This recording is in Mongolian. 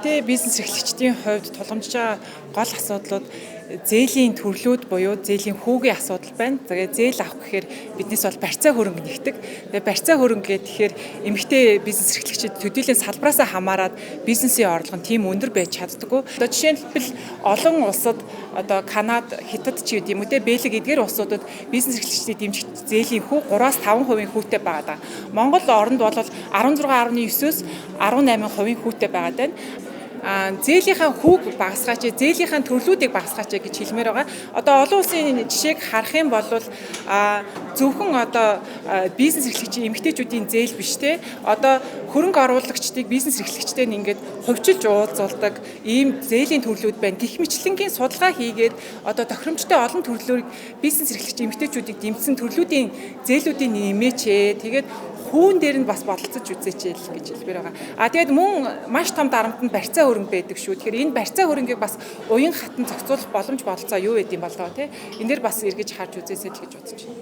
Эмэгтэй бизнес эрхлэгчдийн хувьд тулгамдж байгаа гол асуудлууд зээлийн төрлүүд буюу зээлийн хүүгийн асуудал байна. Тэгээд зээл авах гэхээр биднээс бол барьцаа хөрөнгө нэгдэг. Тэгээд барьцаа хөрөнгө гэхээр эмэгтэй бизнес эрхлэгчид төдийлөн салбараасаа хамаарат бизнесийн орлого нь тийм өндөр байж чаддаггүй. Одоо жишээлбэл олон улсад одоо Канада, Хятад ч гэдэм үү те Бэлэг эдгээр улсуудад бизнес эрхлэгчдийн дэмжих зээлийн хүү 3-5% хүүтэй байгаа. Монгол оронд бол 16.9-өөс 18% хүүтэй байгаа даа. Зээлийнхаа хүүг багасгаач, зээлийнхаа төрлүүдийг багасгаач гэж хэлмээр байгаа. Одоо олон улсын жишээг харах юм бол зөвхөн одоо бизнес эрхлэгчийн эмэгтэйчүүдийн зээл биш те. Одоо хөрөнгө оруулагчдыг бизнес эрхлэгчтэй нь ингээд хувьчилж уулзуулдаг ийм зээлийн төрлүүд байна. Гэх мэтлэнгийн судалгаа хийгээд одоо тохиромжтой олон төрлөөр бизнес эрхлэгчийн эмэгтэйчүүдийг дэмжсэн төрлүүдийн зээлүүдийг нэмээч. Тэгээд хүүн дээр нь бас бодолцож үзээч гэж хэлбэр байгаа. Тэгээд мөн маш том дарамтанд барьцаа хөрөнгө байдаг шүү. Тэгэхээр энэ барьцаа хөрөнгийг бас уян хатан зохицуулах боломж бололцоо юу гэдэг юм болоо те. Энэ дээр бас эргэж харж үзээсэй л гэж бодож байна.